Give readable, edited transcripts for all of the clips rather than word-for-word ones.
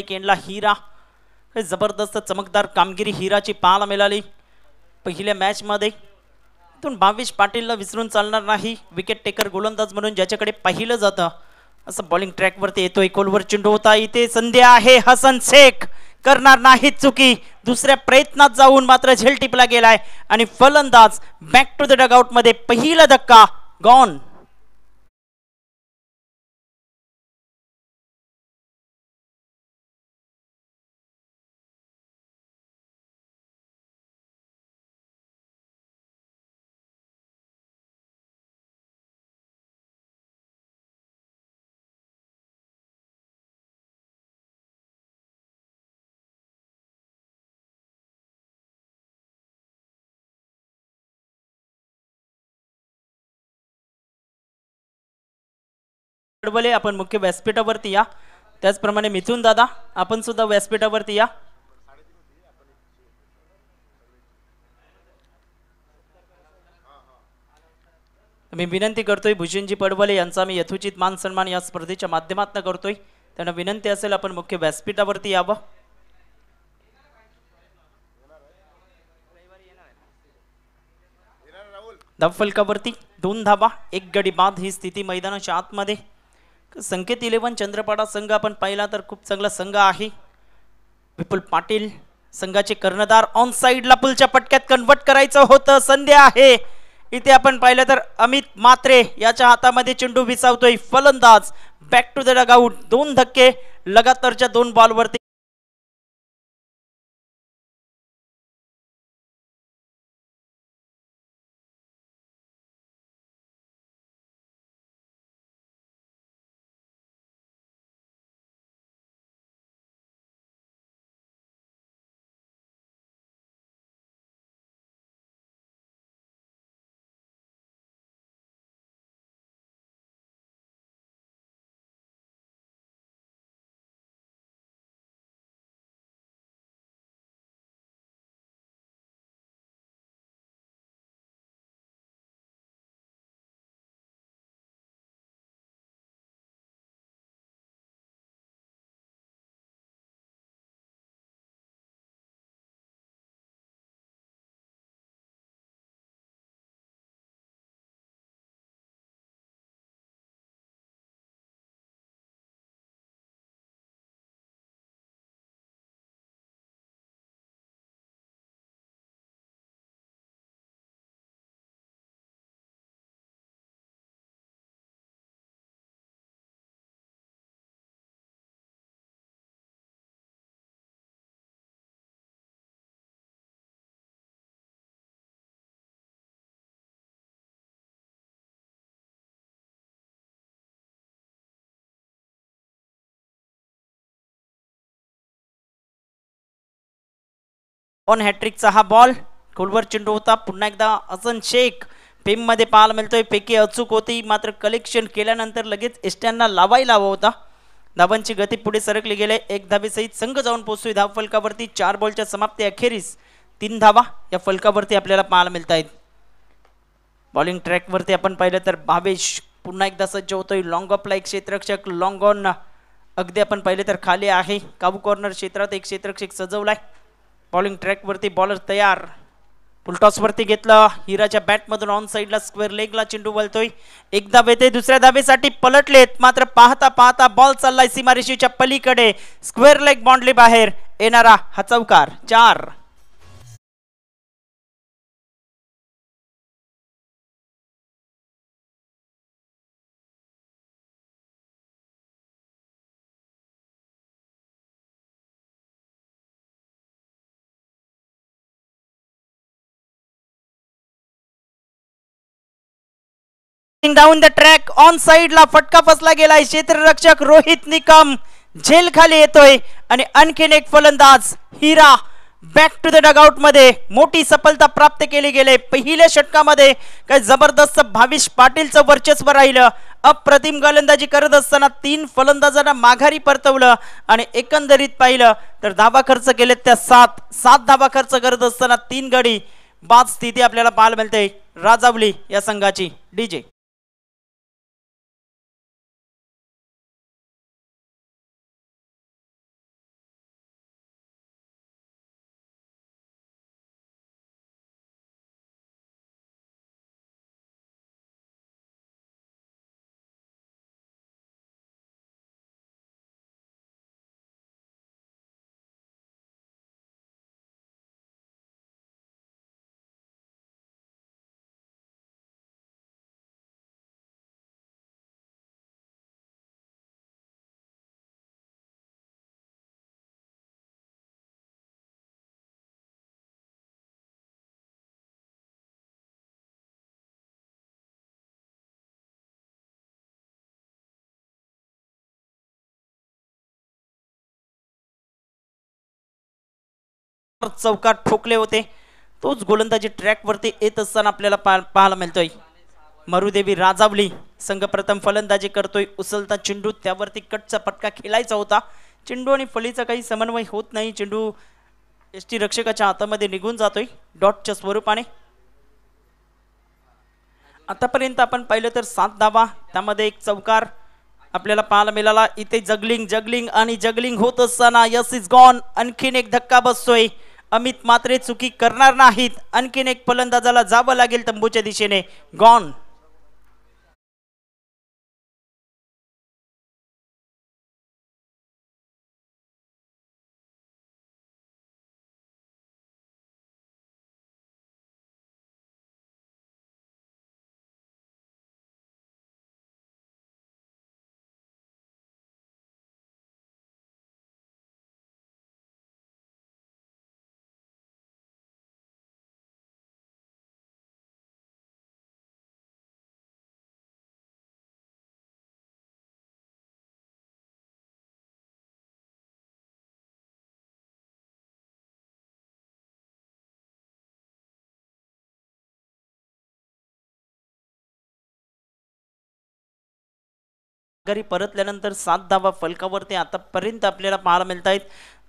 Canola हिरा जबरदस्त चमकदार कामगिरी हिराची पाहायला मिळाली पहिल्या मॅच मध्ये। इथून भावेश पाटीलला विसरून चालणार नाही, विकेट टेकर गोलंदाज म्हणून ज्याच्याकडे पाहिलं जातं असं बॉलिंग ट्रॅक वरती येतोय। कोलवर चेंडू होता, इथे संधी आहे, हसन शेख करणार नाही चुकी, दुसऱ्या प्रयत्नात जाऊन मात्र झेल टिपला गेलाय आणि फलंदाज बॅक टू द डगआउट मध्ये पहिला धक्का गॉन। आपण मुख्य व्यासपीठावरती या, त्याचप्रमाणे मिथुन दादा आपण सुद्धा व्यासपीठावरती या। मी विनंती करतोय भूषणजी पडवले यांचा मी यथोचित मान सन्मान या स्पर्धेच्या माध्यमातून करतोय, त्यांना विनंती असेल आपण मुख्य व्यासपीठावरती यावं। धावफलकावरती 2 धावा 1 गडी बाद ही स्थिती मैदानाच्या आतमध्ये। संकेत 11 चंद्रपाडा संघ आपण पाहिला तर खूप चांगला संघ आहे। विपुल पाटील संघाचे कर्णधार ऑन साइडला पुलच्या पटक्यात कन्वर्ट करायचं होतं, संधी आहे इथे आपण पाहिलं तर अमित मात्रे याच्या हातामध्ये चेंडू विसावतोय, फलंदाज बॅक टू द डगआउट। 2 धक्के लगातारच्या 2 बॉलवरती। ऑन हॅट्रिकचा हा बॉल, कोलवर चेंडू होता, पुन्हा एकदा हसन शेख पेम मध्ये पाहायला मिळतोय, पैकी अचूक होती मात्र कलेक्शन केल्यानंतर लगेच एस्ट्यांना लावायला हवा होता। धावांची गती पुढे सरकली गेले, 1 धावेसहित संघ जाऊन पोहोचतोय धाव फलकावरती। 4 बॉलच्या समाप्ती अखेरीस 3 धावा या फलकावरती आपल्याला पाहायला मिळत आहेत। बॉलिंग ट्रॅक वरती आपण पाहिलं तर भावेश पुन्हा एकदा सज्ज होतोय, लॉंग ऑफला एक क्षेत्ररक्षक, लॉंग ऑन अगदी आपण पाहिले तर खाली आहे, काबू कॉर्नर क्षेत्रात एक क्षेत्ररक्षक सजवलाय। बॉलिंग ट्रॅक वरती बॉलर तयार, फुलटॉस वरती घेतलं, हिराच्या बॅट मधून ऑन साइडला स्क्वेअर लेगला चेंडू वळतोय, 1 धाव येते, दुसऱ्या धावेसाठी पलटलेत मात्र पाहता पाहता बॉल चाललाय सीमारेषेच्या पलीकडे, स्क्वेअर लेग बाउंड्री बाहेर येणारा हा चौकार 4। डाउन द ट्रॅक ऑन साइडला फटका फसला गेलाय, क्षेत्ररक्षक रोहित निकम झेल खाली येतोय आणि आणखीन एक फलंदाज हिरा बॅक टू द डगआउट मध्ये मोठी सफलता प्राप्त केली गेले। पहिल्या षटकामध्ये काय जबरदस्त भावेश पाटीलचं वर्चस्व राहिलं, अप्रतिम गोलंदाजी करत असताना 3 फलंदाजांना माघारी परतवलं आणि एकंदरीत पाहिलं तर धावा खर्च केले त्या 7 धावा खर्च करत असताना 3 गडी बाद स्थिती आपल्याला पाहायला मिळते राजावली या संघाची। डीजे चौकार ठोकले होते, तोच गोलंदाजी ट्रॅकवरती येत असताना आपल्याला पाहायला मिळतोय. मरुदेवी राजावली संघ प्रथम फलंदाजी करतोय. उचलता चेंडू, त्यावरती कटचा फटका खेळायचा होता. चेंडू आणि फळीचा काही समन्वय होत नाही. चेंडू एसटी रक्षकाच्या हातामध्ये निघून जातोय डॉटच्या स्वरूपाने. आतापर्यंत आपण पाहिलं तर 7 धावा, त्यामध्ये एक चौकार आपल्याला पाहायला मिळाला. इथे जगलिंग आणि जगलिंग होत असताना यस इज गॉन. आणखीन एक धक्का बसतोय. अमित मात्रे चुकी करणार नाहीत. आणखीन एक फलंदाजाला जावं लागेल तंबूच्या दिशेने. गॉन. घरी परतल्यानंतर 7 धावा फलकावरती आतापर्यंत आपल्याला पाहायला मिळत आहेत.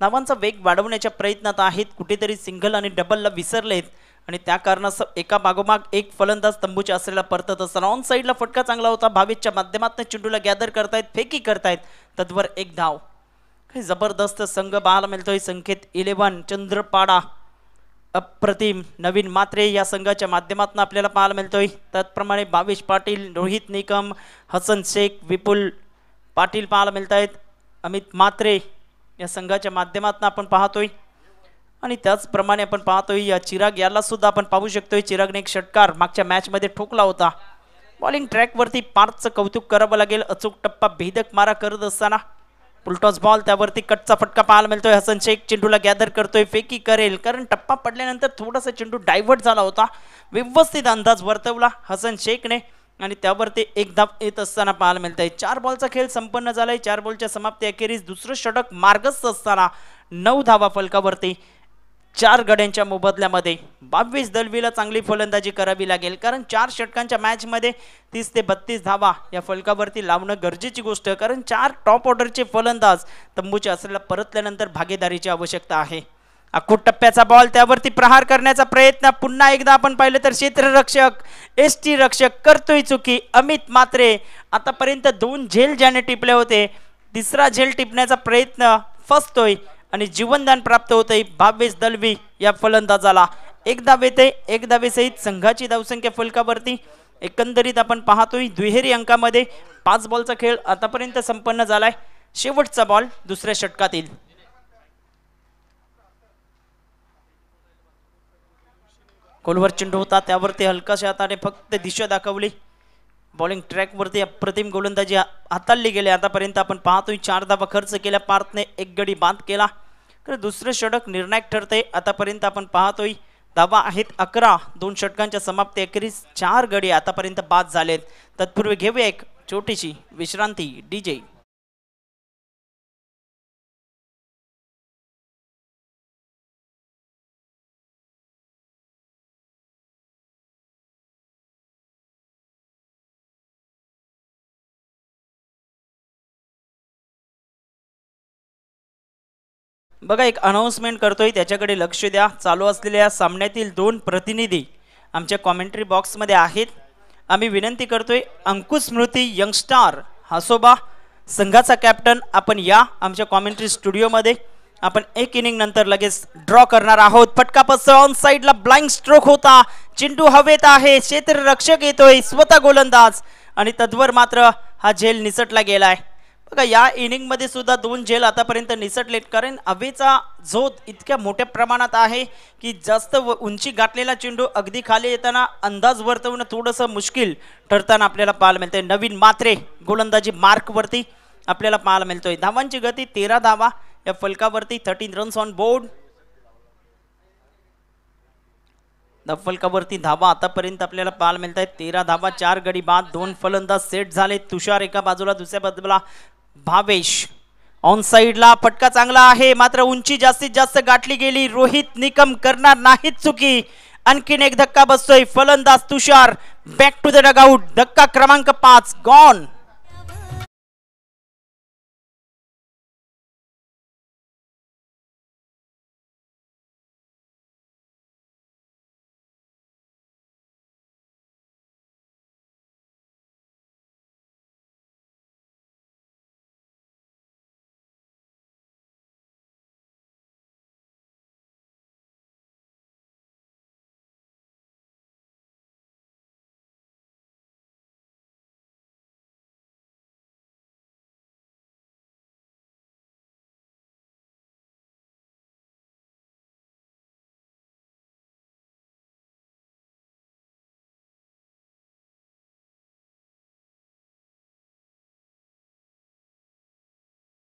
धावांचा वेग वाढवण्याच्या प्रयत्नात आहेत. कुठेतरी सिंगल आणि डबलला विसरलेत आणि त्या कारणास्तव एका मागोमाग एक फलंदाज तंबूच्या आश्रयाला परतत असताना ऑन साईडला फटका चांगला होता. भावेशच्या माध्यमातून चेंडूला गॅदर करतायत, फेकी करतायत. तद्वर एक धाव. काही जबरदस्त संघ पाहायला मिळतोय. संकेत 11 चंद्रपाडा, अप्रतिम नवीन मात्रे या संघाच्या माध्यमातून आपल्याला पाहायला मिळतोय. त्याचप्रमाणे भावेश पाटील, रोहित निकम, हसन शेख, विपुल पाटील पाहायला मिळत आहेत. अमित मात्रे या संघाच्या माध्यमातून आपण पाहतोय. आणि त्याचप्रमाणे आपण पाहतोय या चिराग याला सुद्धा आपण पाहू शकतोय. चिरागने एक षटकार मागच्या मॅचमध्ये ठोकला होता. बॉलिंग ट्रॅकवरती पार्कचं कौतुक करावं लागेल. अचूक टप्पा, भेदक मारा करत असताना फुलटॉस बॉल, त्यावरती कटचा फटका पाहायला मिळतोय. हसन शेख चेंडूला गॅदर करतोय, फेकी करेल, कारण टप्पा पडल्यानंतर थोडासा चेंडू डायव्हर्ट झाला होता. व्यवस्थित अंदाज वर्तवला हसन शेखने आणि त्यावरती एक धाव येत असताना पाहायला मिळतंय. 4 बॉलचा खेळ संपन्न झालाय. 4 बॉलच्या समाप्ती अखेरीस दुसरं षटक मार्गस्थ असताना 9 धावा फलकावरती 4 गड्यांच्या मोबदल्यामध्ये. 22 दलवीला चांगली फलंदाजी करावी लागेल, कारण 4 षटकांच्या मॅचमध्ये 30 ते 32 धावा या फलकावरती लावणं गरजेची गोष्ट, कारण 4 टॉप ऑर्डरचे फलंदाज तंबूच्या आश्रयाला परतल्यानंतर भागीदारीची आवश्यकता आहे. अखूट टप्प्याचा बॉल, त्यावरती प्रहार करण्याचा प्रयत्न. पुन्हा एकदा आपण पाहिलं तर क्षेत्ररक्षक एसटी रक्षक करतोय चुकी. अमित मात्रे आतापर्यंत 2 झेल ज्याने टिपले होते, तिसरा झेल टिपण्याचा प्रयत्न फसतोय आणि जीवनदान प्राप्त होतंय भावेश दलवी या फलंदाजाला. एक धाव येते. एक धावेसहित संघाची धावसंख्या फलकावरती एकंदरीत आपण पाहतोय दुहेरी अंकामध्ये 5 बॉलचा खेळ आतापर्यंत संपन्न झालाय. शेवटचा बॉल दुसऱ्या षटकातील. खोलवर चेंडू होता, त्यावरती हलकाशा हाताने फक्त दिशा दाखवली. बॉलिंग ट्रॅकवरती अप्रतिम गोलंदाजी हाताळली गेली. आतापर्यंत आपण पाहतोय 4 धावा खर्च केल्या. पार्थने 1 गडी बाद केला. तर दुसरं षटक निर्णायक ठरते. आतापर्यंत आपण पाहतोय धावा आहेत 11. 2 षटकांच्या समाप्ती अखेरीस 4 गडी आतापर्यंत बाद झालेत. तत्पूर्वी घेऊया एक छोटीशी विश्रांती. डीजे बघा, एक अनाउन्समेंट करतोय, त्याच्याकडे लक्ष द्या. चालू असलेल्या सामन्यातील 2 प्रतिनिधी आमच्या कॉमेंट्री बॉक्समध्ये आहेत. आम्ही विनंती करतोय, अंकुश स्मृती यंगस्टार हासोबा संघाचा कॅप्टन, आपण या आमच्या कॉमेंट्री स्टुडिओमध्ये. आपण 1 इनिंग नंतर लगेच ड्रॉ करणार आहोत. फटका पस ऑन साईडला ब्लाइंड स्ट्रोक होता. चेंडू हवेत आहे. क्षेत्ररक्षक येतोय, स्वतः गोलंदाज, आणि तद्वर मात्र हा झेल निसटला गेलाय. बघा, या इनिंगमध्ये सुद्धा 2 झेल आतापर्यंत निसटलेत, कारण हवेचा झोत इतक्या मोठ्या प्रमाणात आहे की जास्त उंची गाठलेला चेंडू अगदी खाली येताना अंदाज वर्तवणं थोडंसं मुश्किल ठरताना आपल्याला पाहायला मिळतंय. नवीन मात्रे गोलंदाजी मार्कवरती आपल्याला पाहायला मिळतोय. धावांची गती 13 धावा या फलकावरती. 13 रन्स ऑन बोर्ड. फलकावरती धावा आतापर्यंत आपल्याला पाहायला मिळत आहेत 13 धावा, 4 गडी बाद, 2 फलंदाज सेट झाले. तुषार एका बाजूला, दुसऱ्या बाजूला भावेश. ऑन साइडला फटका चांगला आहे, मात्र उंची जास्तीत जास्त गाठली गेली. रोहित निकम करणार नाहीत चुकी. आणखीन एक धक्का बसतोय. फलंदाज तुषार बॅक टू द डगआउट. धक्का क्रमांक 5 गॉन.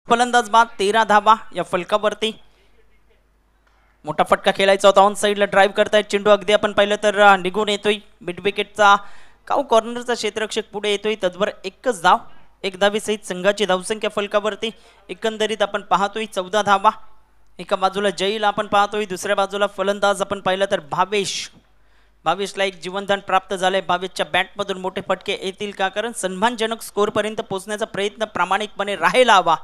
फलंदाज बाद 13 धावा या फलकावरती. मोठा फटका खेळायचा होता. ऑन साइडला ड्राईव्ह करतायत चेंडू. अगदी आपण पाहिलं तर निघून येतोय. मिड विकेटचा काऊ कॉर्नरचा क्षेत्ररक्षक पुढे येतोय. तद्वर एकच धाव. एक धावेसहित संघाची धावसंख्या फलकावरती. एकंदरीत आपण पाहतोय 14 धावा. एका बाजूला जैल आपण पाहतोय, दुसऱ्या बाजूला फलंदाज आपण पाहिलं तर भावेशला एक जीवनदान प्राप्त झालंय. भावेशच्या बॅटमधून मोठे फटके येतील का? कारण सन्मानजनक स्कोरपर्यंत पोहोचण्याचा प्रयत्न प्रामाणिकपणे राहायला हवा.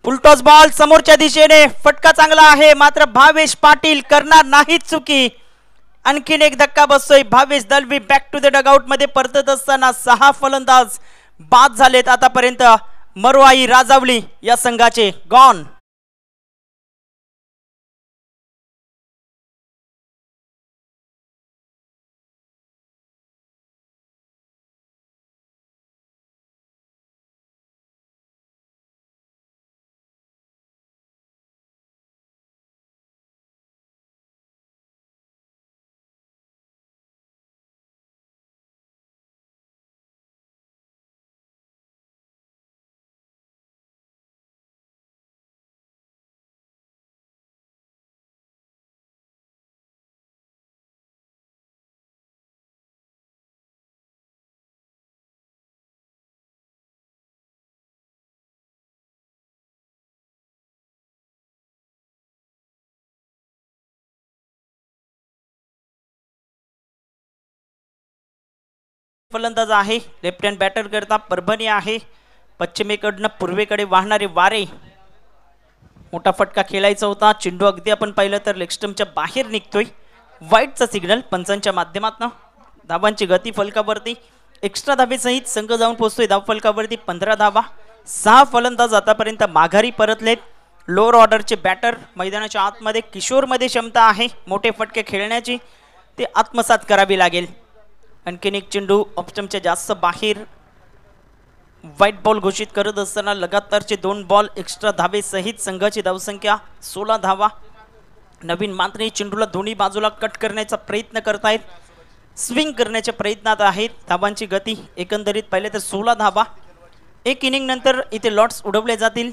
फुलटॉस बॉल समोरच्या दिशेने. फटका चांगला आहे, मात्र भावेश पाटील करणार नाहीत चुकी. आणखीन एक धक्का बसतोय. Bhavesh Dalvi back to the dugout मध्ये परतत असताना 6 फलंदाज बाद झालेत आतापर्यंत. मरवाई राजावली या संघाचे गॉन. फलंदाज आहे लेफ्ट हँड बॅटर करता परभणी आहे. पश्चिमेकडनं पूर्वेकडे वाहणारे वारे. मोठा फटका खेळायचा होता. चेंडू अगदी आपण पाहिलं तर लेग स्टंपच्या बाहेर निघतोय. वाईटचा सिग्नल पंचांच्या माध्यमातून. धावांची गती फलकावरती एक्स्ट्रा धावेसहित संघ जाऊन पोहोचतोय धाव फलकावरती 15 धावा. 6 फलंदाज आतापर्यंत माघारी परतलेत. लोअर ऑर्डरचे बॅटर मैदानाच्या आतमध्ये. किशोरमध्ये क्षमता आहे मोठे फटके खेळण्याची, ते आत्मसात करावी लागेल. आणखीन एक चेंडू ऑप्शनच्या जास्त बाहेर. व्हाईट बॉल घोषित करत असताना लगातारचे 2 बॉल एक्स्ट्रा धावेसहित संघाची धावसंख्या 16 धावा. नवीन मात्र चेंडूला दोन्ही बाजूला कट करण्याचा प्रयत्न करतायत. स्विंग करण्याच्या प्रयत्नात आहेत. धावांची गती एकंदरीत पाहिले तर 16 धावा. एक इनिंग नंतर इथे लॉट्स उडवले जातील.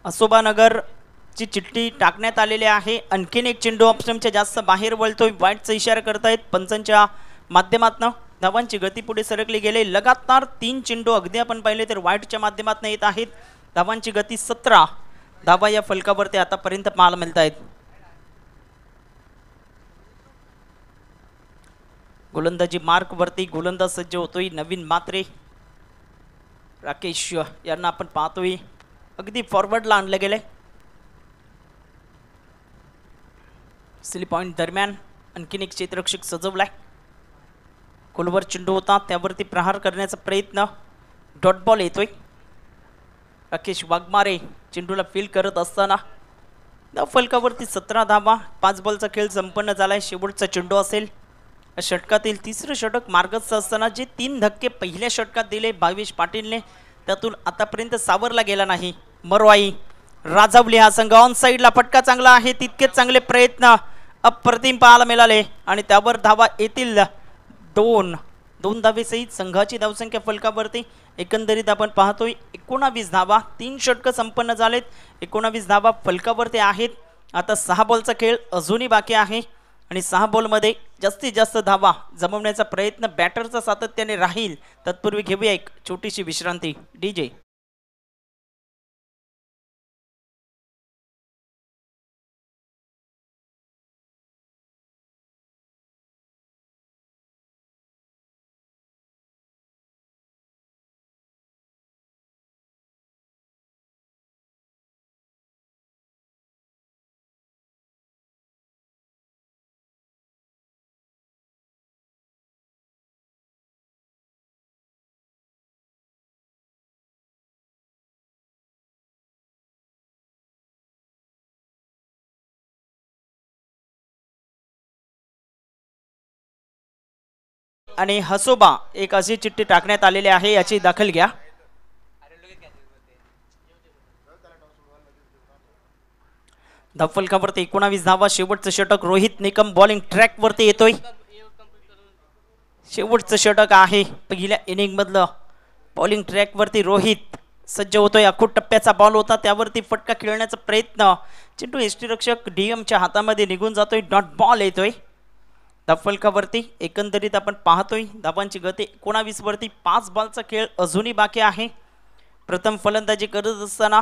असोबानगरची चिठ्ठी टाकण्यात आलेली आहे. आणखीन एक चेंडू ऑप्शनच्या जास्त बाहेर वळतोय. व्हाईटचा इशारा करतायत पंचांच्या माध्यमातून. धावांची गती पुढे सरकली गेले. लगातार 3 चेंडू अगदी आपण पाहिले तर व्हाईटच्या माध्यमातून येत आहेत. धावांची गती 17 धावा या फलकावरती आतापर्यंत पाहायला मिळत आहेत. गोलंदाजी मार्क वरती गोलंदाज सज्ज होतोय. नवीन मात्रे राकेश यांना आपण पाहतोय अगदी फॉरवर्डला आणलं गेलंय. सिली पॉइंट दरम्यान आणखीन एक क्षेत्ररक्षक सजवलाय. खोलवर चेंडू होता, त्यावरती प्रहार करण्याचा प्रयत्न. डॉट बॉल येतोय. राकेश वाघमारे चेंडूला फील करत असताना धाव फलकावरती 17 धावा. 5 बॉलचा खेळ संपन्न झालाय. शेवटचा चेंडू असेल. षटकातील तिसरं षटक मार्गस्थ असताना जे 3 धक्के पहिल्या षटकात दिले भावेश पाटीलने, त्यातून आतापर्यंत सावरला गेला नाही. मरवाई राजावली हा संघ. ऑन साइडला फटका चांगला आहे. तितकेच चांगले प्रयत्न अप्रतिम पाहायला मिळाले आणि त्यावर धावा येतील 2 धावेसहित संघाची धावसंख्या फलकावरती एकंदरीत आपण पाहतोय 19 धावा. 3 षटक संपन्न झालेत. 19 धावा फलकावरती आहेत. आता 6 बॉलचा खेळ अजूनही बाकी आहे आणि 6 बॉलमध्ये जास्तीत जास्त धावा जमवण्याचा प्रयत्न बॅटरचा सातत्याने राहील. तत्पूर्वी घेऊया एक छोटीशी विश्रांती. डीजे आणि हसोबा एक अशी चिठ्ठी टाकण्यात आलेली आहे, याची दखल घ्या. धफलकावरती 19 धावा. शेवटचं षटक रोहित निकम बॉलिंग ट्रॅक वरती येतोय. शेवटचं षटक आहे पहिल्या इनिंग मधलं. बॉलिंग ट्रॅक वरती रोहित सज्ज होतोय. अखूट टप्प्याचा बॉल होता, त्यावरती फटका खेळण्याचा प्रयत्न. चिंटू यष्टीरक्षक डीएमच्या हातामध्ये निघून जातोय. डॉट बॉल येतोय धफलकावरती. एकंदरीत आपण पाहतोय धावांची गती 19 वरती. 5 बॉलचा खेळ अजूनही बाकी आहे. प्रथम फलंदाजी करत असताना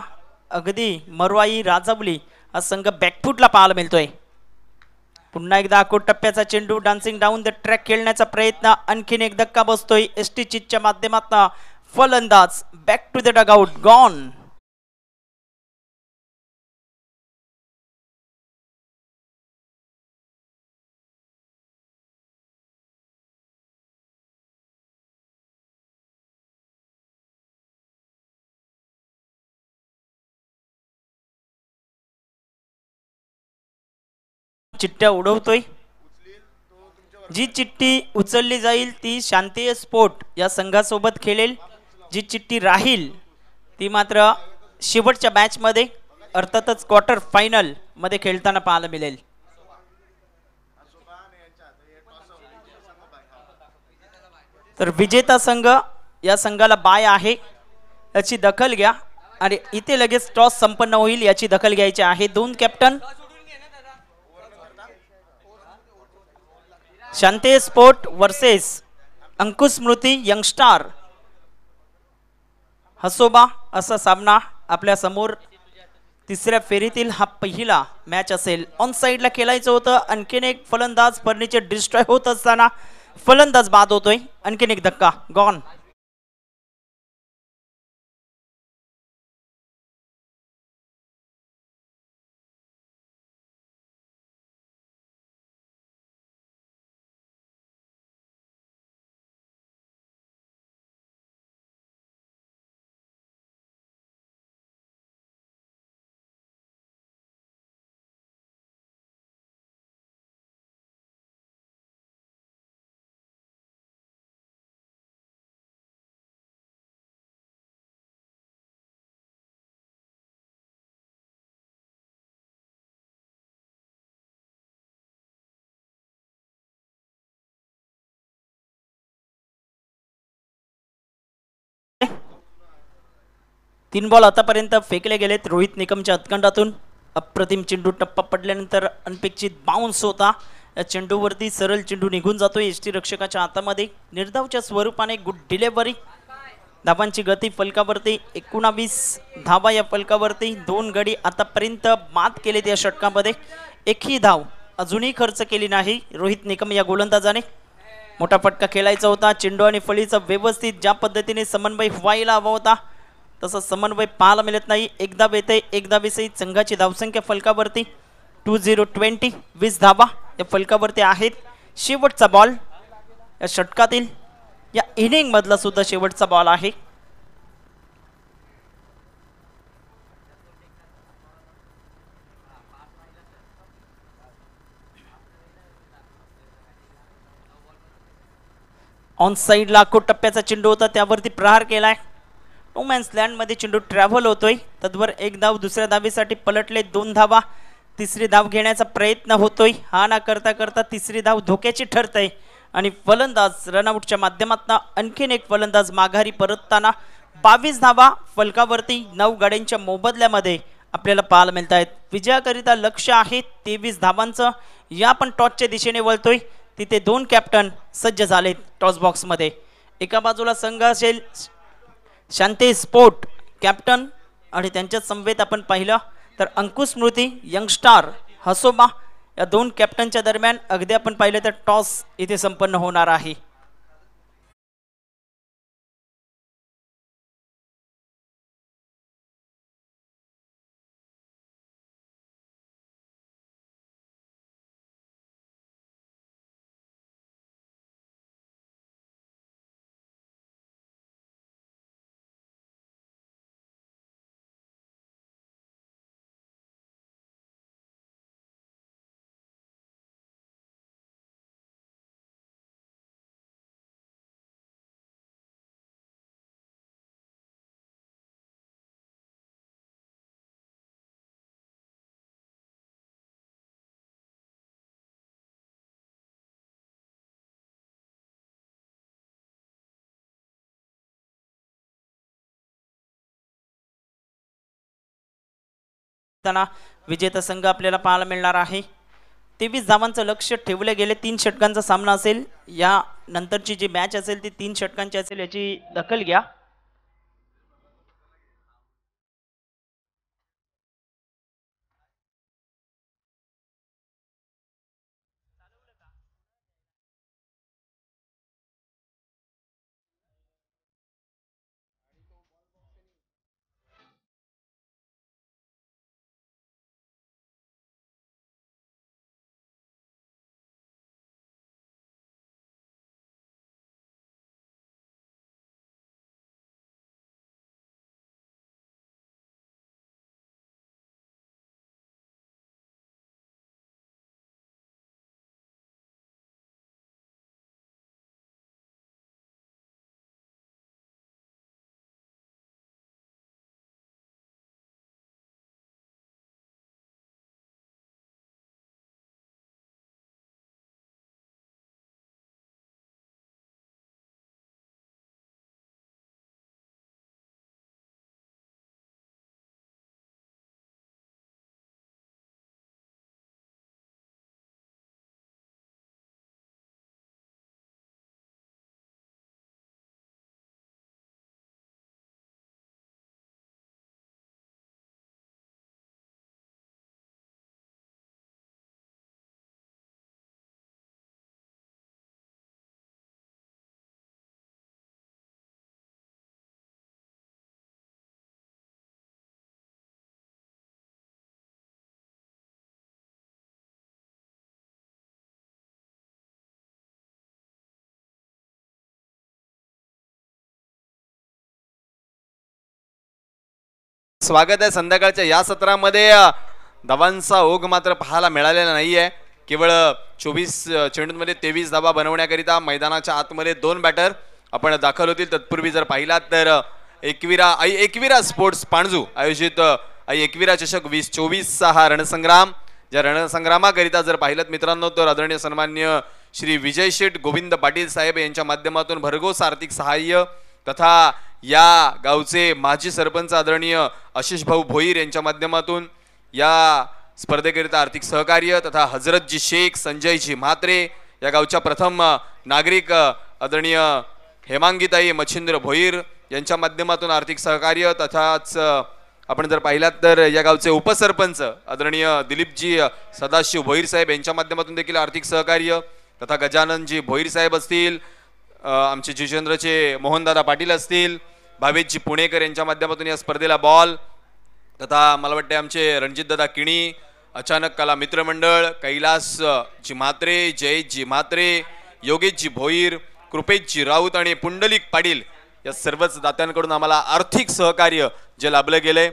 अगदी मरवाई राजावली हा संघ बॅकफुटला पाहायला मिळतोय. पुन्हा एकदा अकोट टप्प्याचा चेंडू डान्सिंग डाऊन द ट्रॅक खेळण्याचा प्रयत्न. आणखीन एक धक्का बसतोय एसटी चिटच्या माध्यमातून. फलंदाज back to the dugout gone. चिठ्ठ्या उडवतोय. जी चिठ्ठी उचलली जाईल ती शांती स्पोर्ट या संघासोबत खेळेल. जी चिठ्ठी राहील ती मात्र शेवटच्या मॅच मध्ये अर्थातच क्वार्टर फायनल मध्ये खेळताना पाहायला मिळेल. तर विजेता संघ या संघाला बाय आहे याची दखल घ्या. आणि इथे लगेच टॉस संपन्न होईल याची दखल घ्यायची आहे. दोन कॅप्टन शांती स्पोर्ट वर्सेस अंकुश स्मृती यंगस्टार हसोबा असा सामना आपल्या समोर तिसऱ्या फेरीतील हा पहिला मॅच असेल. ऑन साइडला खेळायचं होतं. आणखीन एक फलंदाज फर्निचर डिस्ट्रॉय होत असताना फलंदाज बाद होतोय. आणखीन एक धक्का गॉन. तीन बॉल आतापर्यंत फेकले गेलेत रोहित निकमच्या हातखंडातून. अप्रतिम चेंडू टप्पा पडल्यानंतर अनपेक्षित बाउन्स होता. या चेंडूवरती सरळ चेंडू निघून जातोय एसटी रक्षकाच्या हातामध्ये. निर्धावच्या स्वरूपाने गुड डिलेव्हरी. धावांची गती फलकावरती 19 धावा या फलकावरती. 2 गडी आतापर्यंत मात केलेत या षटकामध्ये. एकही धाव अजूनही खर्च केली नाही रोहित निकम या गोलंदाजाने. मोठा फटका खेळायचा होता. चेंडू आणि फळीचा व्यवस्थित ज्या पद्धतीने समन्वय व्हायला हवा होता तसा समन्वय पाहायला मिळत नाही. एकदा येते एकदा विसहित. संघाची धावसंख्या फलकावरती 20 20 धावा या फलकावरती आहेत. शेवटचा बॉल या षटकातील या इनिंग मधला सुद्धा शेवटचा बॉल आहे. ऑन साइडला अकोट टप्प्याचा चेंडू होता, त्यावरती प्रहार केलाय. नो मॅन्स लँड मध्ये चेंडू ट्रॅव्हल होतोय. तद्वर एक धाव दुसऱ्या धावेसाठी पलटले. 2 धावा. तिसरी धाव घेण्याचा प्रयत्न होतोय. हा ना करता करता तिसरी धाव धोक्याची ठरते आणि फलंदाज रनआउटच्या माध्यमातून आणखीन एक फलंदाज माघारी परतताना 22 धावा फलकावरती 9 गाड्यांच्या मोबदल्यामध्ये आपल्याला पाहायला मिळत आहेत. विजयाकरिता लक्ष आहे 23 धावांचं. या पण टॉसच्या दिशेने वळतोय. तिथे 2 कॅप्टन सज्ज झालेत टॉस बॉक्समध्ये. एका बाजूला संघ असेल शांती स्पोर्ट कॅप्टन आणि त्यांच्या समवेत आपण पाहिलं तर अंकुश स्मृती यंगस्टार हसोबा या 2 कॅप्टनच्या दरम्यान अगदी आपण पाहिलं तर टॉस इथे संपन्न होणार आहे. जिंकताना विजेता संघ आपल्याला पाहायला मिळणार आहे. 23 धावांचं लक्ष ठेवले गेले. 3 षटकांचा सामना असेल. या नंतरची जी मॅच असेल ती 3 षटकांची असेल याची दखल घ्या. स्वागत आहे संध्याकाळच्या या सत्रामध्ये. धावांचा ओघ मात्र पाहायला मिळालेला नाहीये. केवळ 24 चेंडूंमध्ये 23 धावा बनवण्याकरिता मैदानाच्या आतमध्ये 2 बॅटर आपण दाखल होतील. तत्पूर्वी जर पाहिलात तर एकविरा स्पोर्ट्स पाणजू आयोजित एकविरा चषक 2024 हा रणसंग्राम, ज्या रणसंग्रामाकरिता जर पाहिलं मित्रांनो तर आदरणीय सन्मान्य श्री विजय शेठ गोविंद पाटील साहेब यांच्या माध्यमातून भरघोस आर्थिक सहाय्य तथा या गावचे माजी सरपंच आदरणीय आशिष भाऊ भोईर यांच्या माध्यमातून या स्पर्धेकरिता आर्थिक सहकार्य तथा हजरतजी शेख संजयजी म्हात्रे या गावच्या प्रथम नागरिक आदरणीय हेमांगीताई मच्छिंद्र भोईर यांच्या माध्यमातून आर्थिक सहकार्य तथाच आपण जर पाहिलात तर या गावचे उपसरपंच आदरणीय दिलीपजी सदाशिव भोईर साहेब यांच्या माध्यमातून देखील आर्थिक सहकार्य तथा गजाननजी भोईर साहेब असतील, आमचे जितेंद्रचे मोहनदादा पाटील असतील, भावेशजी पुणेकर यांच्या माध्यमातून या स्पर्धेला बॉल तथा मला वाटते आमचे रणजितदादा किणी, अचानक कला मित्रमंडळ, कैलास जी म्हात्रे, जयजी म्हात्रे, योगेशजी भोईर, कृपेशजी राऊत आणि पुंडलिक पाटील या सर्वच दात्यांकडून आम्हाला आर्थिक सहकार्य जे लाभले गेले.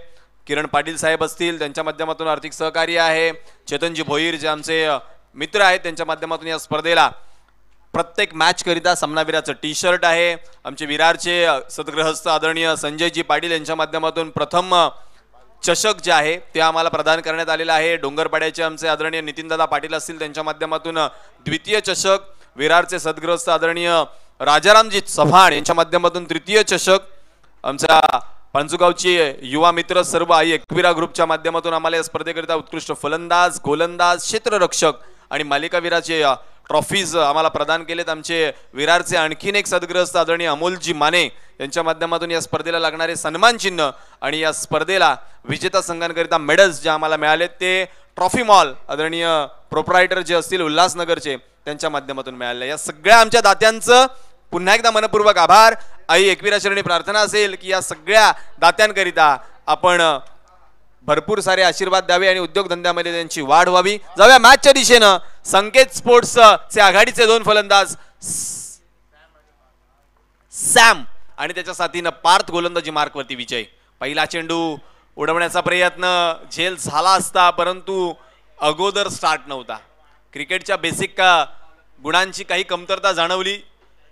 किरण पाटील साहेब असतील त्यांच्या माध्यमातून आर्थिक सहकार्य आहे. चेतनजी भोईर जे आमचे मित्र आहेत त्यांच्या माध्यमातून या स्पर्धेला प्रत्येक मॅच करिता सामनावीराचं टी शर्ट आहे. आमचे विरारचे सद्गृहस्थ आदरणीय संजयजी पाटील यांच्या माध्यमातून प्रथम चषक जे आहे ते आम्हाला प्रदान करण्यात आलेलं आहे. डोंगरपाड्याचे आमचे आदरणीय नितीनदादा पाटील असतील त्यांच्या माध्यमातून द्वितीय चषक, विरारचे सद्गृहस्थ आदरणीय राजारामजी चव्हाण यांच्या माध्यमातून तृतीय चषक, आमच्या पांचुगावचे युवा मित्र सर्व आई एकविरा ग्रुपच्या माध्यमातून आम्हाला या स्पर्धेकरिता उत्कृष्ट फलंदाज, गोलंदाज, क्षेत्ररक्षक आणि मालिकावीराचे ट्रॉफीज आम्हाला प्रदान केलेत. आमचे विरारचे आणखीन एक सद्गृहस्थ आदरणीय अमोलजी माने यांच्या माध्यमातून या स्पर्धेला लागणारे सन्मान चिन्ह आणि या स्पर्धेला विजेता संघांकरिता मेडल्स जे आम्हाला मिळालेत ते ट्रॉफी मॉल आदरणीय प्रोप्रायटर जे असतील उल्हासनगरचे त्यांच्या माध्यमातून मिळाले. या सगळ्या आमच्या दात्यांचं पुन्हा एकदा मनपूर्वक आभार. आई एकविरा चरणी प्रार्थना असेल की या सगळ्या दात्यांकरिता आपण भरपूर सारे आशीर्वाद द्यावे आणि उद्योगधंद्यामध्ये त्यांची वाढ व्हावी. जाऊया मॅचच्या दिशेनं. संकेत स्पोर्ट्स चे आघाडीचे 2 फलंदाज सॅम आणि त्याच्या साथीनं पार्थ गोलंदाजी मार्कवरती विजय. पहिला चेंडू उडवण्याचा प्रयत्न झेल झाला असता परंतु अगोदर स्टार्ट नव्हता. क्रिकेटच्या बेसिक गुणांची काही कमतरता जाणवली.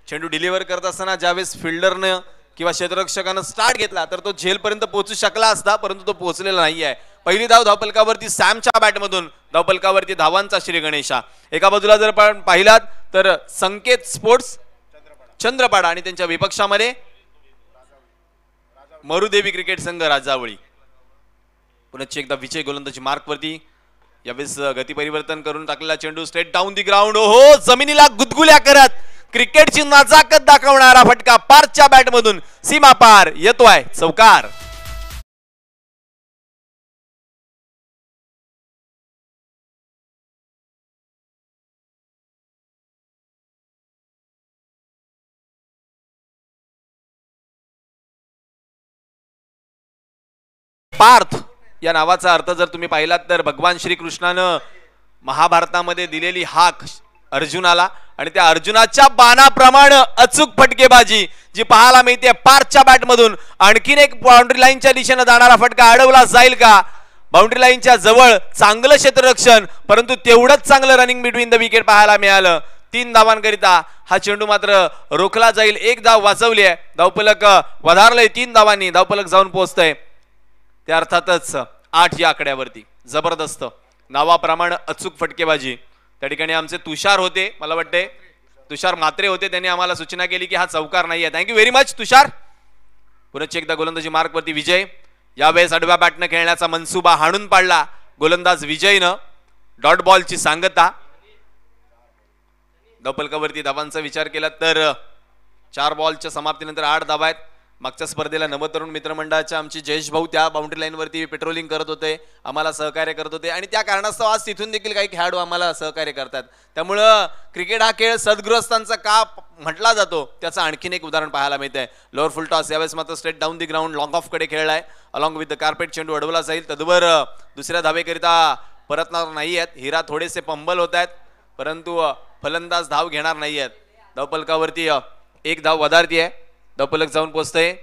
चेंडू डिलिव्हर करत असताना ज्यावेळेस फिल्डरनं किंवा क्षेत्ररक्षकानं स्टार्ट घेतला तर तो झेलपर्यंत पोहोचू शकला असता परंतु तो पोहोचलेला नाही आहे. पहिली धाव धावपलकावरती सॅमच्या बॅटमधून, धावपलकावरती धावांचा श्री गणेशा. एका बाजूला जर पाहिलात तर संकेत स्पोर्ट्स चंद्रपाडा आणि त्यांच्या विपक्षामध्ये मरुदेवी क्रिकेट संघ राजावळी. पुन्हा एकदा विजय गोलंदाजी मार्कवरती. यावेळेस गती परिवर्तन करून टाकलेला चेंडू स्ट्रेट डाऊन दी ग्राउंड. हो जमिनीला गुदगुल्या करत क्रिकेटची नजाकत दाखवणारा फटका पारच्या बॅटमधून सीमा पार येतोय चौकार. पार्थ या नावाचा अर्थ जर तुम्ही पाहिलात तर भगवान श्रीकृष्णानं महाभारतामध्ये दिलेली हाक अर्जुनाला आणि त्या अर्जुनाच्या बाणाप्रमाणे अचूक फटकेबाजी जी पाहायला मिळते पारच्या बॅटमधून. आणखीन एक बाउंड्री लाईनच्या दिशेने जाणारा फटका अडवला जाईल का? बाउंड्री लाईनच्या जवळ चांगलं क्षेत्ररक्षण परंतु तेवढंच चांगलं रनिंग बिटवीन द विकेट पाहायला मिळालं. 3 धावांकरिता हा चेंडू मात्र रोखला जाईल. 1 धाव वाचवली आहे. धावफलक वधारलंय 3 धावांनी. धावफलक जाऊन पोहोचतंय त्या अर्थातच 8 या आकड्यावरती. जबरदस्त नावाप्रमाणे अचूक फटकेबाजी. त्या ठिकाणी आमचे तुषार होते, मला वाटते तुषार मात्रे होते, त्यांनी आम्हाला सूचना केली की हा चौकार नाही आहे. थँक्यू व्हेरी मच तुषार. पुन्हा एकदा गोलंदाजी मार्कवरती विजय. यावेळेस आडव्या बॅटनं खेळण्याचा मनसुबा हाणून पाडला गोलंदाज विजयनं. डॉट बॉलची सांगता. धावफलकावरती धावांचा विचार केला तर 4 बॉलच्या समाप्तीनंतर 8 धावा आहेत. मागच्या स्पर्धेला नवतरुण मित्रमंडळाच्या आमचे जयेश भाऊ त्या बाउंड्री लाईनवरती पेट्रोलिंग करत होते, आम्हाला सहकार्य करत होते आणि त्या कारणास्तव आज तिथून देखील काही खेळाडू आम्हाला सहकार्य करतात. त्यामुळं क्रिकेट हा खेळ सद्गृहस्थांचा का म्हटला जातो त्याचं आणखीन एक उदाहरण पाहायला मिळतंय. लोअर फुल टॉस यावेळेस मात्र straight down the ground long of कडे खेळलाय. अलॉंग विथ द कार्पेट चेंडू अडवला जाईल. तदवर दुसऱ्या धावेकरिता परतणार नाही आहेत. हिरा थोडेसे पंबल होत आहेत परंतु फलंदाज धाव घेणार नाही आहेत. धावफलकावरती 1 धाव वधारती आहे. धावफलक जाऊन पोहोचतंय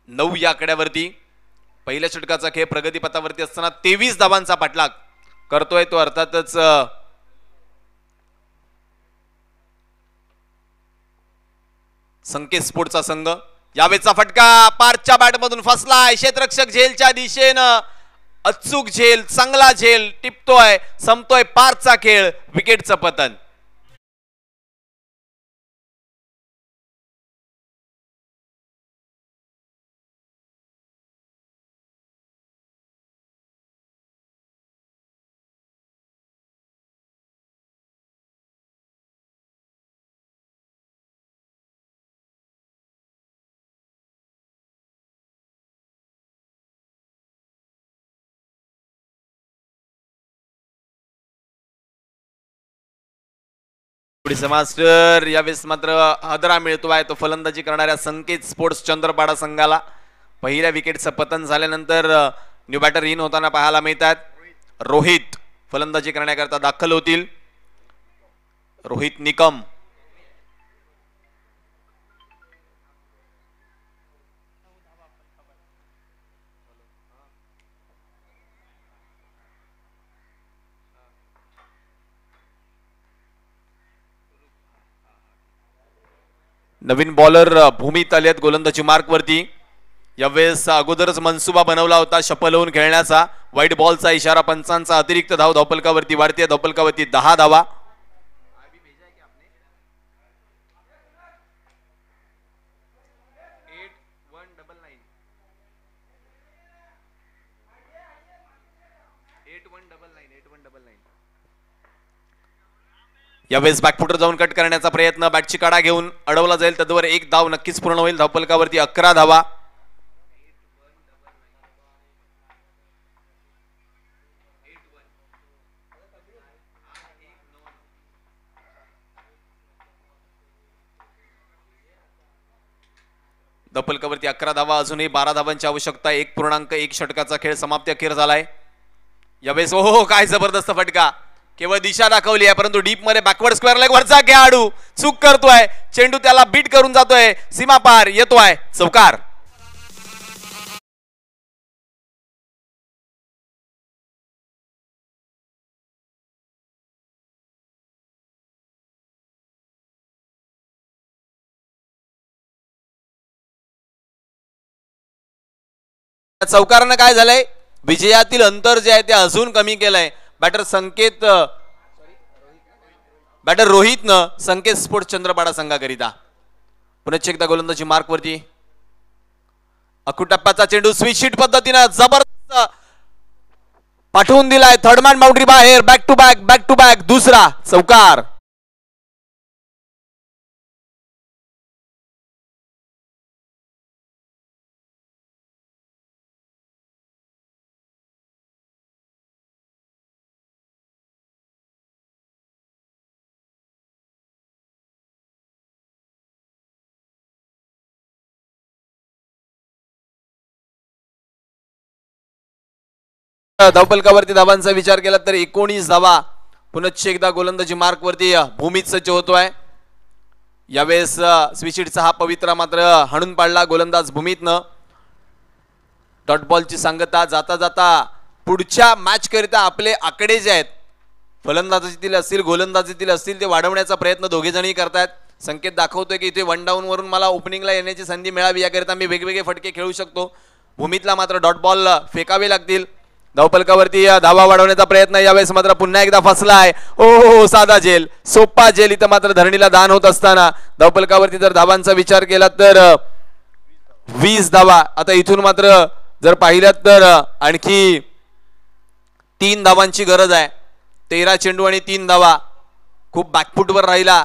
9 या आकड्यावरती. पहिल्या षटकाचा खेळ प्रगतीपथावरती असताना 23 धावांचा पाठलाग करतोय तो अर्थातच संकेत स्पोर्टचा संघ. यावेळेचा फटका पारच्या बॅटमधून फसलाय. क्षेत्ररक्षक झेलच्या दिशेनं अचूक झेल, चांगला झेल टिपतोय. संपतोय पारचा खेळ. विकेटचं पतन. मास्टर यावेळेस मात्र आदरा मिळतोय तो फलंदाजी करणाऱ्या संकेत स्पोर्ट्स चंद्रपाडा संघाला. पहिल्या विकेटचं पतन झाल्यानंतर न्यू बॅटर इन होताना पाहायला मिळतात. रोहित फलंदाजी करण्याकरता दाखल होतील. रोहित निकम. नवीन बॉलर भूमित आलेत गोलंदाजी मार्कवरती. यावेळेस अगोदरच मनसुबा बनवला होता शफल होऊन खेळण्याचा. वाईट बॉलचा इशारा पंचांचा. अतिरिक्त धाव धावफलकावरती वाढते. धावफलकावरती 10 धावा. यावेळेस बॅकफुटर जाऊन कट करण्याचा प्रयत्न. बॅटची काढा घेऊन अडवला जाईल. तदवर 1 धाव नक्कीच पूर्ण होईल. धावफलकावरती 11 धावा. धावफलकावरती 11 धावा. अजूनही 12 धावांची आवश्यकता. 1.1 षटकाचा खेळ समाप्ती अखेर झालाय. यावेळेस हो काय जबरदस्त फटका. केवळ दिशा दाखवली आहे परंतु डीप मध्ये बॅकवर्ड स्क्वेअर लेग वरचा खेळाडू चूक करतोय. चेंडू त्याला बीट करून जातोय. सीमा पार येतोय चौकार. चौकारानं काय झालंय विजयातील अंतर जे आहे ते अजून कमी केलंय. बॅटर रोहितनं संकेत स्पोर्ट्स चंद्रपाडा संघाकरिता. पुन्हा एकदा गोलंदाजी मार्कवरती. अकुटप्प्याचा चेंडू स्विच हिट पद्धतीनं जबरदस्त पाठवून दिलाय, थर्ड मॅन बाउंड्री बाहेर, बॅक टू बॅक दुसरा चौकार. धावपलकावरती धावांचा विचार केला तर 19 धावा. पुनश्च एकदा गोलंदाजी मार्क वरती भूमीत सज्ज होतोय. यावेळेस स्विचिटचा हा पवित्रा मात्र हाणून पाडला गोलंदाज भूमीतनं. डॉट बॉलची सांगता जाता जाता पुढच्या मॅच करिता आपले आकडे जे आहेत फलंदाजीतील असतील गोलंदाजीतील असतील ते वाढवण्याचा प्रयत्न दोघे जणही करतायत. संकेत दाखवतोय की इथे 1 डाऊन वरून मला ओपनिंगला येण्याची संधी मिळावी, याकरिता मी वेगवेगळे फटके खेळू शकतो. भूमीतला मात्र डॉट बॉल फेकावे लागतील. धावपलकावरती धावा वाढवण्याचा प्रयत्न यावेळेस मात्र पुन्हा एकदा फसलाय. ओ साधा जेल, सोपा जेल इथं मात्र धरणीला दान होत असताना धावपलकावरती जर धावांचा विचार केला तर 20 धावा. आता इथून मात्र जर पाहिल्यात तर आणखी 3 धावांची गरज आहे. 13 चेंडू आणि 3 धावा. खूप बॅकफुटवर राहिला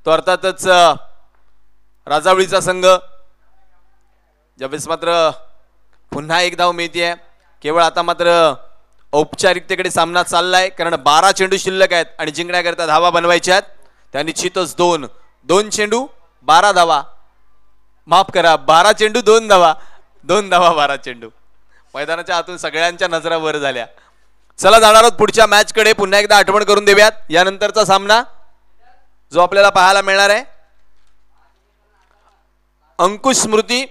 तो अर्थातच राजावळीचा संघ. ज्यावेळेस मात्र पुन्हा एक धाव मिळतीये. केवळ आता मात्र औपचारिकतेकडे सामना चाललाय, कारण 12 चेंडू शिल्लक आहेत आणि जिंकण्याकरता धावा बनवायच्या आहेत. त्या निश्चितच 2 चेंडू 12 धावा, माफ करा 12 चेंडू 2 धावा, 2 धावा 12 चेंडू. मैदानाच्या आतून सगळ्यांच्या नजरा वर झाल्या. चला जाणार आहोत पुढच्या मॅच कडे. पुन्हा एकदा आठवण करून देऊयात यानंतरचा सामना जो आपल्याला पाहायला मिळणार आहे. अंकुश स्मृती,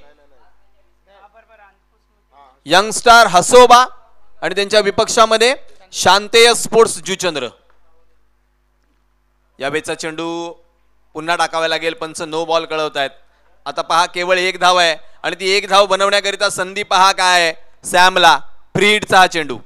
यंगस्टार हसोबा आणि त्यांच्या विपक्षामध्ये शांतेय स्पोर्ट्स जुचंद्र. यावेळेचा चेंडू पुन्हा टाकावा लागेल. पंच नो बॉल कळवत आहेत. आता पहा केवळ 1 धाव आहे आणि ती 1 धाव बनवण्याकरिता संधी पहा काय आहे सॅमला. फ्री हिटचा हा चेंडू.